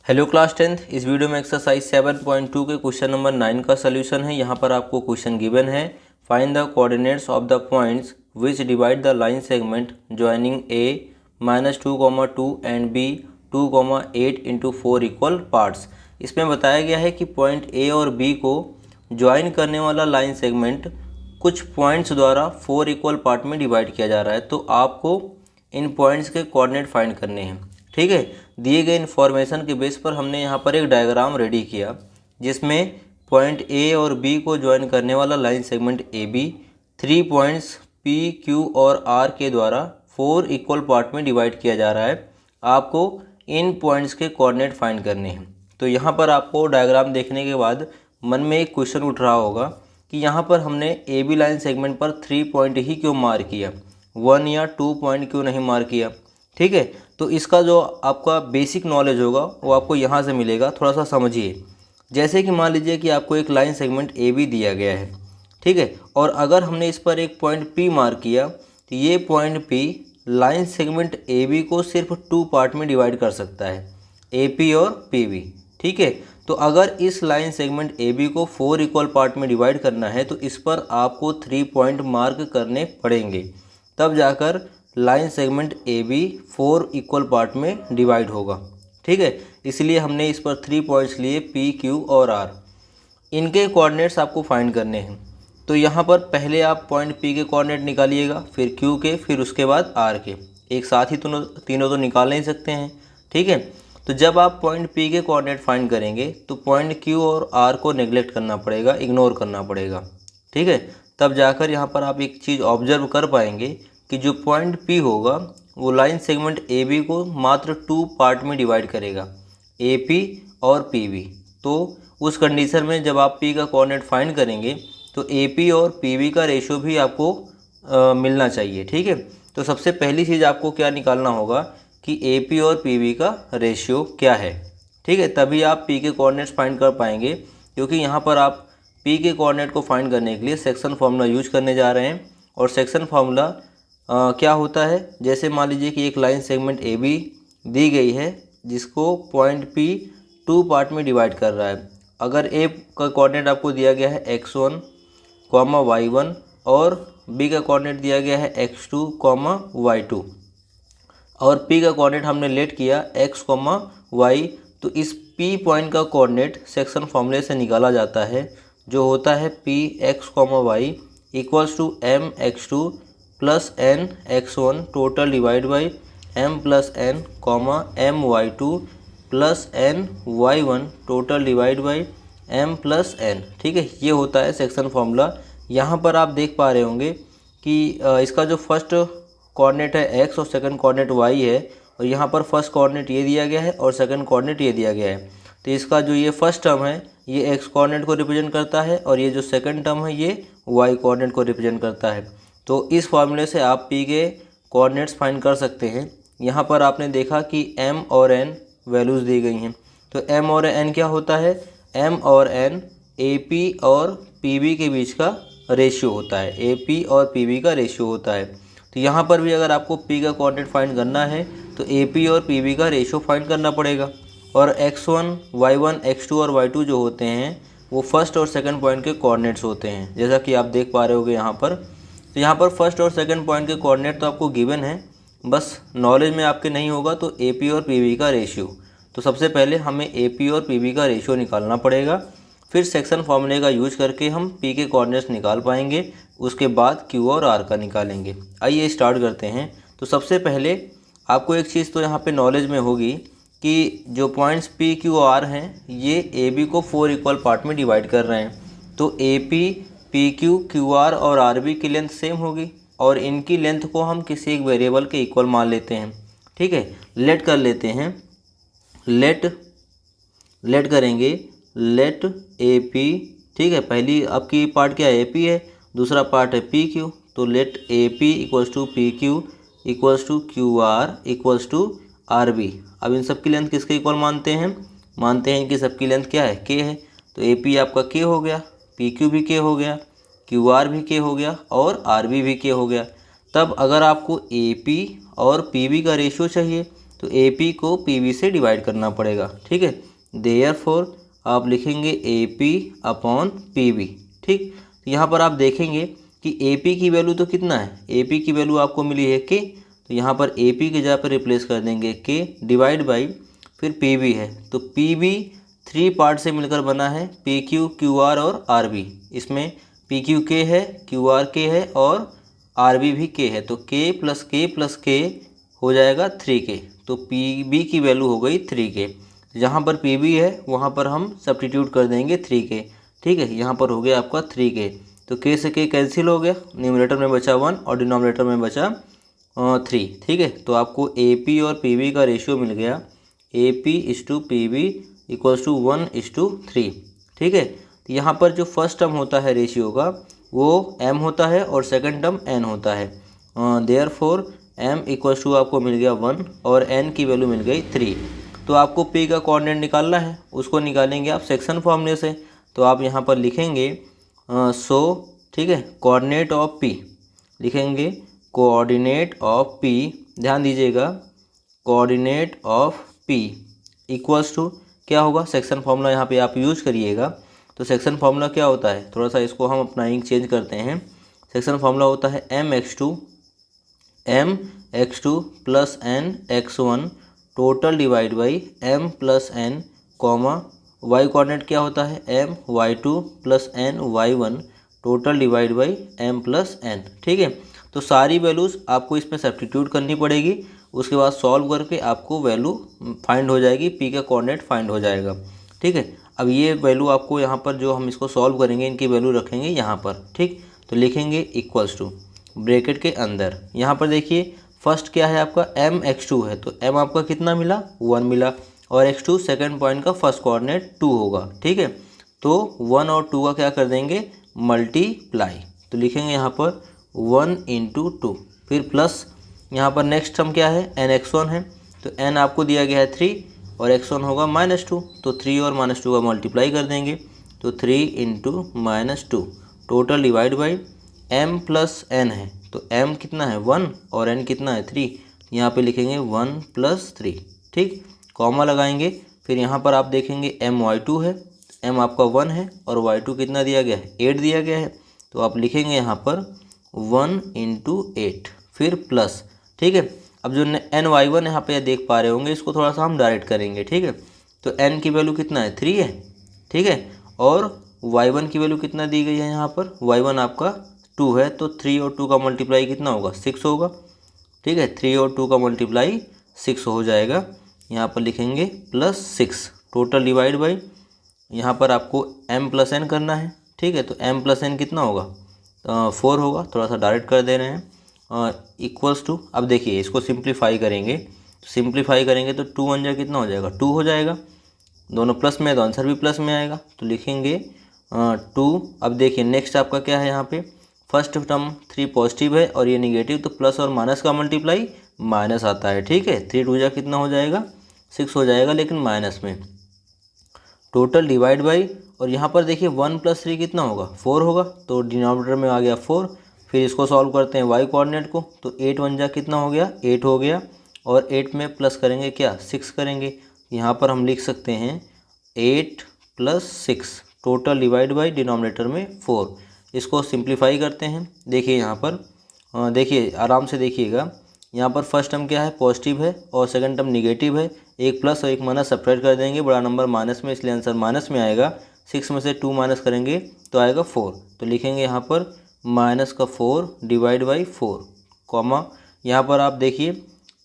Hello class 10th। इस video में exercise 7.2 के क्वेश्चन नंबर 9 का सलूशन है। यहाँ पर आपको क्वेश्चन गिवन है, find the coordinates of the points which divide the line segment joining a -2,2 and b 2,8 into 4 equal parts. इसमें बताया गया है कि पॉइंट a और b को ज्वाइन करने वाला लाइन सेगमेंट कुछ पॉइंट्स द्वारा 4 इक्वल पार्ट में डिवाइड किया जा रहा है। तो आपको इन पॉइंट्स के कोऑर्डिनेट फाइंड करने हैं। ठीक है, दिए गए इन्फॉर्मेशन के बेस पर हमने यहाँ पर एक डायग्राम रेडी किया जिसमें पॉइंट ए और बी को ज्वाइन करने वाला line segment A B 3 points P Q और आर के द्वारा 4 इक्वल पार्ट में डिवाइड किया जा रहा है। आपको इन पॉइंट्स के कोऑर्डिनेट फाइंड करने हैं। तो यहाँ पर आपको डायग्राम देखने के बाद मन में एक क्वेश्चन उठ रहा होगा कि यहाँ पर हमने ए बी लाइन सेगमेंट पर 3 पॉइंट ही क्यों मार्क किया, 1 या 2 पॉइंट क्यों नहीं मार्क किया। ठीक है, तो इसका जो आपका बेसिक नॉलेज होगा वो आपको यहाँ से मिलेगा। थोड़ा सा समझिए। जैसे कि मान लीजिए कि आपको एक लाइन सेगमेंट ए बी दिया गया है, ठीक है, और अगर हमने इस पर एक पॉइंट पी मार्क किया तो ये point P line segment A B को सिर्फ 2 पार्ट में डिवाइड कर सकता है, ए पी और पी बी। ठीक है, तो अगर इस लाइन सेगमेंट ए बी को 4 इक्वल पार्ट में डिवाइड करना है तो इस पर आपको 3 पॉइंट मार्क करने पड़ेंगे, तब जाकर line segment A B 4 equal part में डिवाइड होगा। ठीक है, इसलिए हमने इस पर 3 पॉइंट्स लिए, पी क्यू और आर। इनके कोऑर्डिनेट्स आपको फाइंड करने हैं। तो यहाँ पर पहले आप पॉइंट पी के कोऑर्डिनेट निकालिएगा, फिर क्यू के, फिर उसके बाद आर के। एक साथ ही तीनों तो निकाल नहीं सकते हैं। ठीक है, तो जब आप पॉइंट पी के कोऑर्डिनेट फाइंड करेंगे तो पॉइंट क्यू और आर को नेग्लेक्ट करना पड़ेगा, इग्नोर करना पड़ेगा। ठीक है, तब जाकर यहाँ पर आप एक चीज़ ऑब्जर्व कर पाएंगे कि जो पॉइंट P होगा वो लाइन सेगमेंट AB को मात्र 2 पार्ट में डिवाइड करेगा, AP और PB। तो उस कंडीशन में जब आप P का कोऑर्डिनेट फाइंड करेंगे तो AP और PB का रेशियो भी आपको मिलना चाहिए। ठीक है, तो सबसे पहली चीज़ आपको क्या निकालना होगा कि AP और PB का रेशियो क्या है। ठीक है, तभी आप P के कोऑर्डिनेट्स फाइंड कर पाएंगे, क्योंकि यहाँ पर आप P के कोऑर्डिनेट को फाइंड करने के लिए सेक्शन फार्मूला यूज करने जा रहे हैं। और सेक्शन फार्मूला क्या होता है, जैसे मान लीजिए कि एक line segment A be the गई है जिसको पॉइंट पी 2 पार्ट में डिवाइड कर रहा है। अगर ए का कोऑर्डिनेट आपको दिया गया है x1, y1 और बी का कोऑर्डिनेट दिया गया है x2, y2 और पी का कोऑर्डिनेट हमने लेट किया x, y, तो इस पी पॉइंट का कोऑर्डिनेट सेक्शन फॉर्मूले से निकाला जाता है, जो होता है P x, y equals to M x2 plus N x1 total divide by m plus N m y2 plus N y1 total divide by m plus N. ठीक है, ये होता है सेक्शन फॉर्मूला। यहाँ पर आप देख पा रहे होंगे कि इसका जो फर्स्ट कोऑर्डिनेट है x और सेकंड कोऑर्डिनेट y है, और यहाँ पर फर्स्ट कोऑर्डिनेट ये दिया गया है और सेकंड कोऑर्डिनेट ये दिया गया है। तो इसका जो ये फर्स्ट टर्म है ये x कोऑर्डिनेट को रिप्रेजेंट करता है और ये जो सेकंड टर्म है ये y कोऑर्डिनेट को रिप्रेजेंट करता है। तो इस फॉर्मूले से आप P के कोऑर्डिनेट्स फाइंड कर सकते हैं। यहाँ पर आपने देखा कि M और N वैल्यूज़ दी गई हैं। तो M और N क्या होता है, M और N AP और PB के बीच का रेशियो होता है, AP और PB का रेशियो होता है। तो यहाँ पर भी अगर आपको P का कोऑर्डिनेट फाइंड करना है तो AP और PB का रेशियो फाइंड करना पड़ेगा। और x1, y1, x2 और y2 जो होते हैं वो फर्स्ट और सेकंड पॉइंट के कोऑर्डिनेट्स होते हैं, जैसा कि आप देख पा रहे होगे यहाँ पर। तो यहाँ पर फर्स्ट और सेकंड पॉइंट के कोऑर्डिनेट तो आपको गिवन है, बस नॉलेज में आपके नहीं होगा तो AP और PB का रेशियो। तो सबसे पहले हमें AP और PB का रेशियो निकालना पड़ेगा, फिर सेक्शन फार्मूले का यूज करके हम P के कोऑर्डिनेट्स निकाल पाएंगे, उसके बाद Q और R का निकालेंगे। आइए स्टार्ट करते हैं। तो सबसे पहले आपको एक चीज़ तो यहाँ पर नॉलेज में होगी कि जो पॉइंट्स P, Q, R हैं ये AB को 4 इक्वल पार्ट में डिवाइड कर रहे हैं। तो AP, PQ, QR और RB की लेंथ सेम होगी और इनकी लेंथ को हम किसी एक वेरिएबल के इक्वल मान लेते हैं। ठीक है, लेट कर लेते हैं, लेट करेंगे, लेट AP। ठीक है, पहली आपकी पार्ट क्या है, AP है, दूसरा पार्ट है PQ। तो let AP equals to PQ equals to QR equals to RB। अब इन सब की लेंथ किसके इक्वल मानते हैं, मानते हैं कि सबकी लेंथ क्या है, K है। तो AP आपका K हो गया, PQ भी K हो गया, QR भी K हो गया और RB भी K हो गया। तब अगर आपको AP और PB का रेशियो चाहिए तो AP को PB से डिवाइड करना पड़ेगा, ठीक है। देयरफॉर आप लिखेंगे AP अपॉन PB, ठीक। तो यहाँ पर आप देखेंगे कि AP की वैल्यू तो कितना है, AP की वैल्यू आपको मिली है K, तो यहाँ पर AP की जगह पर रिप्लेस कर देंगे K डिवाइड बाई फिर PB है, तो PB 3 पार्ट से मिलकर बना है, PQ QR और RB। इसमें PQ K है, QR K है और RB भी K है, तो K प्लस K हो जाएगा 3K, तो PB की वैल्यू हो गई 3K। जहाँ पर PB है वहाँ पर हम सब्स्टिट्यूट कर देंगे 3K, ठीक है। यहाँ पर हो गया आपका 3K, तो K से K कैंसिल हो गया, न्यूमरेटर में बचा 1 और डिनोमिनेटर में बचा 3, ठीक है। तो आपको AP और PB का रेशियो मिल गया, AP/PB इक्वल्स टू 1:3, ठीक है। तो यहाँ पर जो फर्स्ट टर्म होता है रेशियो का वो M होता है और सेकंड टर्म N होता है। देयरफॉर M इक्वल्स टू आपको मिल गया 1 और N की वैल्यू मिल गई 3। तो आपको P का कोऑर्डिनेट निकालना है, उसको निकालेंगे आप सेक्शन फॉर्मूले से। तो आप यहाँ पर लिखेंगे ठीक है, कोऑर्डिनेट ऑफ P लिखेंगे, कोऑर्डिनेट ऑफ P, ध्यान दीजिएगा, coordinate of P equals to क्या होगा, सेक्शन फार्मूला यहाँ पे आप यूज करिएगा। तो सेक्शन फार्मूला क्या होता है, थोड़ा सा इसको हम अपना इंक चेंज करते हैं। सेक्शन फार्मूला होता है mx2 plus nx1 total divide by m plus n comma y coordinate क्या होता है my2 plus ny1 total divide by m plus n, ठीक है। तो सारी वैल्यूज़ आपको इसमें सब्स्टिट्यूट करनी पड़ेगी, उसके बाद सॉल्व करके आपको वैल्यू फाइंड हो जाएगी, P का कोऑर्डिनेट फाइंड हो जाएगा, ठीक है। अब ये वैल्यू आपको यहाँ पर जो हम इसको सॉल्व करेंगे इनकी वैल्यू रखेंगे यहाँ पर, ठीक। तो लिखेंगे इक्वल्स टू ब्रैकेट के अंदर, यहाँ पर देखिए फर्स्ट क्या है आपका mx2 है, तो m आपका कितना मिला 1 मिला, और x2 सेकंड पॉइंट का फर्स्ट कोऑर्डिनेट 2 होगा, ठीक है। तो 1 और 2 का क्या कर देंगे मल्टीप्लाई, तो लिखेंगे यहाँ पर 1 × 2, फिर प्लस यहाँ पर नेक्स्ट टर्म क्या है nx1 है, तो n आपको दिया गया है 3 और x1 होगा -2, तो 3 और -2 का मल्टीप्लाई कर देंगे, तो 3 × -2 total divide by m plus n है, तो m कितना है 1 और n कितना है 3, यहाँ पे लिखेंगे 1 + 3, ठीक, कॉमा लगाएंगे। फिर यहाँ पर आप देखेंगे my2 है, m आपका 1 है और y2 कितना दिया गया है 8 दिया गया है, तो आप लिखेंगे यहाँ पर 1 × 8 फिर प्लस, ठीक है। अब जो ny1 यहाँ पे देख पा रहे होंगे इसको थोड़ा सा हम डायरेक्ट करेंगे, ठीक है। तो n की वैल्यू कितना है 3 है, ठीक है, और y1 की वैल्यू कितना दी गई है यहाँ पर y1 आपका 2 है, तो 3 और 2 का मल्टीप्लाई कितना होगा 6 होगा, ठीक है। 3 और 2 का मल्टीप्लाई 6 हो जाएगा, यहाँ पर लिखेंगे +6 टोटल डिवाइड बाई, यहाँ पर आपको m + n करना है, ठीक है। तो m + n कितना होगा 4 होगा, थोड़ा सा डायरेक्ट कर दे रहे हैं, इक्वल्स टू, अब देखिए इसको सिंप्लीफाई करेंगे, तो 2 1 जा कितना हो जाएगा 2 हो जाएगा, दोनों प्लस में है तो आंसर भी प्लस में आएगा, तो लिखेंगे 2। अब देखिए नेक्स्ट आपका क्या है, यहाँ पे फर्स्ट टर्म 3 पॉजिटिव है और ये निगेटिव, तो प्लस और माइनस का मल्टीप्लाई माइनस आता है, ठीक है। 3 2 जा कितना हो जाएगा 6 हो जाएगा, लेकिन माइनस में, टोटल डिवाइड बाई, और यहाँ पर देखिए 1 + 3 कितना होगा 4 होगा, तो डिनोमिनेटर में आ गया 4। फिर इसको सॉल्व करते हैं y कोऑर्डिनेट को, तो 8 1 जा कितना हो गया 8 हो गया, और 8 में प्लस करेंगे क्या 6 करेंगे, यहाँ पर हम लिख सकते हैं 8 + 6 टोटल डिवाइड बाई डिनोमिनेटर में 4। इसको सिंप्लीफाई करते हैं, देखिए यहाँ पर देखिए आराम से देखिएगा, यहाँ पर फर्स्ट टर्म क्या है पॉजिटिव है और सेकंड टर्म निगेटिव है, एक प्लस और एक माइनस सेपरेट कर देंगे, बड़ा नंबर माइनस में, इसलिए आंसर माइनस में आएगा। 6 में से 2 माइनस करेंगे तो आएगा 4, तो लिखेंगे यहाँ पर -4 डिवाइड बाई 4, कॉमा यहाँ पर आप देखिए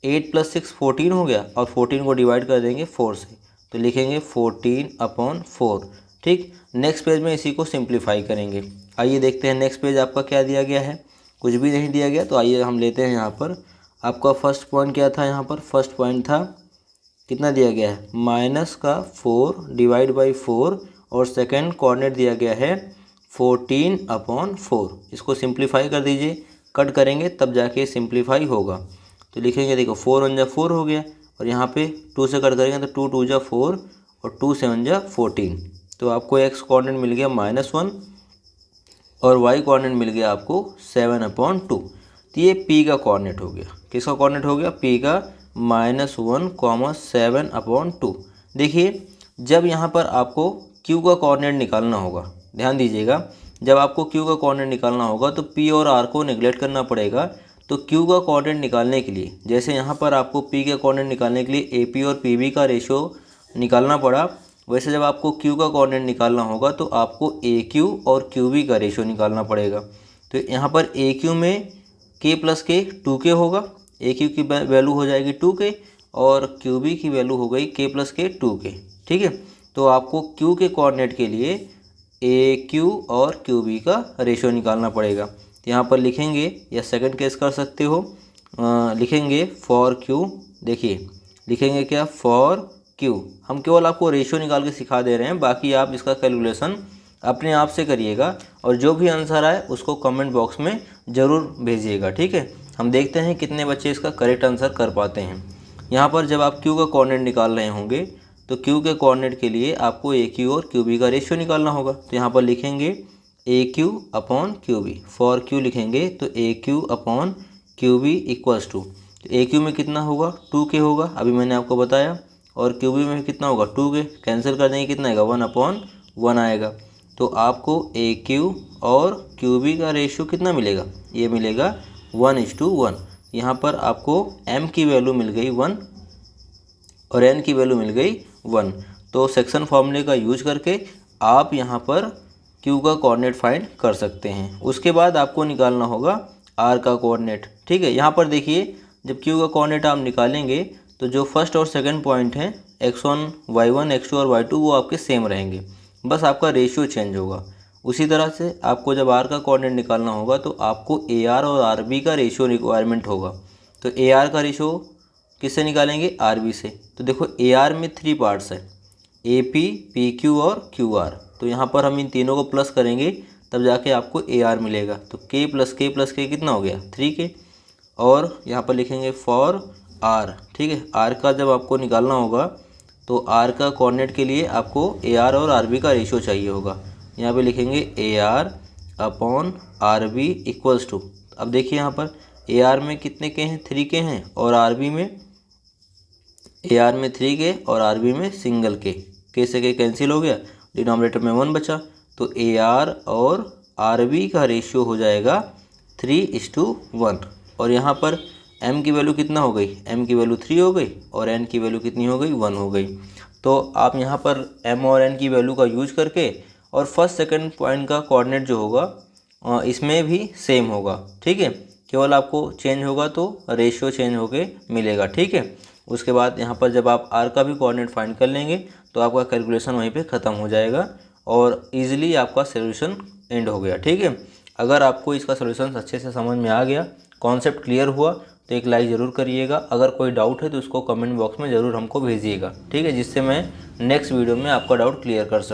8 + 6 14 हो गया, और 14 को डिवाइड कर देंगे 4 से, तो लिखेंगे 14/4, ठीक। नेक्स्ट पेज में इसी को सिंप्लीफाई करेंगे। आइए देखते हैं नेक्स्ट पेज आपका क्या दिया गया है, कुछ भी नहीं दिया गया, तो आइए हम लेते हैं यहाँ पर आपका फर्स्ट पॉइंट क्या था, यहाँ पर फर्स्ट पॉइंट था कितना दिया गया है -4 डिवाइड बाई 4, और सेकंड कोऑर्डिनेट दिया गया है 14/4। इसको सिंप्लीफाई कर दीजिए, कट करेंगे तब जाके सिंप्लीफाई होगा, तो लिखेंगे देखो 4 1 जा 4 हो गया, और यहाँ पे 2 से कट करेंगे तो 2 2 जा 4 और 2 7 जा 14, तो आपको x कोऑर्डिनेट मिल गया -1 और y कोऑर्डिनेट मिल गया आपको 7/2। तो ये P का कोऑर्डिनेट हो गया, किसका कोऑर्डिनेट हो गया P का -1,7/2। देखिए जब यहाँ पर आपको Q का कोऑर्डिनेट निकालना होगा, ध्यान दीजिएगा, जब आपको Q का कोऑर्डिनेट निकालना होगा तो P और R को नेगलेक्ट करना पड़ेगा। तो Q का कोऑर्डिनेट निकालने के लिए, जैसे यहाँ पर आपको P के कोऑर्डिनेट निकालने के लिए AP और PB का रेशियो निकालना पड़ा, वैसे जब आपको Q का कोऑर्डिनेट निकालना होगा तो आपको AQ और QB का रेशियो निकालना पड़ेगा। तो यहाँ पर AQ में K + K 2K होगा, AQ की वैल्यू हो जाएगी 2K और QB की वैल्यू हो गई K + K 2K। ठीक है, तो आपको Q के कोऑर्डिनेट के लिए AQ और QB का रेशियो निकालना पड़ेगा। तो यहाँ पर लिखेंगे या सेकंड केस कर सकते हो, लिखेंगे फॉर Q। देखिए लिखेंगे क्या, फॉर Q। हम केवल आपको रेशियो निकाल के सिखा दे रहे हैं, बाकी आप इसका कैलकुलेशन अपने आप से करिएगा और जो भी आंसर आए उसको कमेंट बॉक्स में ज़रूर भेजिएगा। ठीक है, हम देखते हैं कितने बच्चे इसका करेक्ट आंसर कर पाते हैं। यहाँ पर जब आप Q का कोऑर्डिनेट निकाल रहे होंगे तो Q के कोऑर्डिनेट के लिए आपको AQ और QB का रेशियो निकालना होगा। तो यहाँ पर लिखेंगे AQ upon QB। For Q लिखेंगे तो AQ upon QB equals to, AQ में कितना होगा 2K होगा, अभी मैंने आपको बताया, और QB में कितना होगा 2K, कैंसिल कर देंगे कितना आएगा 1/1 आएगा। तो आपको AQ और QB का रेशियो कितना मिलेगा, ये मिलेगा 1:1। यहाँ पर आपको M की वैल्यू मिल गई 1 और N की वैल्यू मिल गई 1। तो सेक्शन फॉर्मूले का यूज करके आप यहाँ पर Q का कोऑर्डिनेट फाइंड कर सकते हैं। उसके बाद आपको निकालना होगा R का कोऑर्डिनेट। ठीक है, यहाँ पर देखिए जब Q का कोऑर्डिनेट आप निकालेंगे तो जो फर्स्ट और सेकंड पॉइंट हैं x1, y1, x2 और y2 वो आपके सेम रहेंगे, बस आपका रेशियो चेंज होगा। उसी तरह से आपको जब R का कोऑर्डिनेट निकालना होगा तो आपको AR और RB का रेशियो रिक्वायरमेंट होगा। तो AR का रेशियो किससे निकालेंगे, RB से। तो देखो AR में 3 पार्ट्स है, AP, PQ और QR। तो यहाँ पर हम इन तीनों को प्लस करेंगे तब जाके आपको AR मिलेगा। तो K + K + K कितना हो गया 3K। और यहाँ पर लिखेंगे फॉर R। ठीक है, R का जब आपको निकालना होगा तो R का कोऑर्डिनेट के लिए आपको AR और RB का रेशियो चाहिए होगा। यहाँ पे लिखेंगे AR upon RB equals to, अब देखिए यहाँ पर AR में कितने के हैं 3K हैं और RB में AR में 3K और RB में सिंगल K से K कैंसिल हो गया, डिनोमिनेटर में 1 बचा। तो AR और RB का रेशियो हो जाएगा 3:1। और यहाँ पर M की वैल्यू कितना हो गई, M की वैल्यू 3 हो गई और N की वैल्यू कितनी हो गई 1 हो गई। तो आप यहाँ पर M और N की वैल्यू का यूज करके और फर्स्ट सेकंड पॉइंट का कोऑर्डिनेट जो होगा इसमें भी सेम होगा। ठीक है, केवल आपको चेंज होगा तो रेशियो चेंज होके मिलेगा। ठीक है, उसके बाद यहाँ पर जब आप R का भी कोऑर्डिनेट फाइंड कर लेंगे तो आपका कैलकुलेशन वहीं पे ख़त्म हो जाएगा और इजीली आपका सॉल्यूशन एंड हो गया। ठीक है, अगर आपको इसका सॉल्यूशन अच्छे से समझ में आ गया, कॉन्सेप्ट क्लियर हुआ तो एक लाइक ज़रूर करिएगा। अगर कोई डाउट है तो उसको कमेंट बॉक्स में ज़रूर हमको भेजिएगा। ठीक है, जिससे मैं नेक्स्ट वीडियो में आपका डाउट क्लियर कर सकूँ।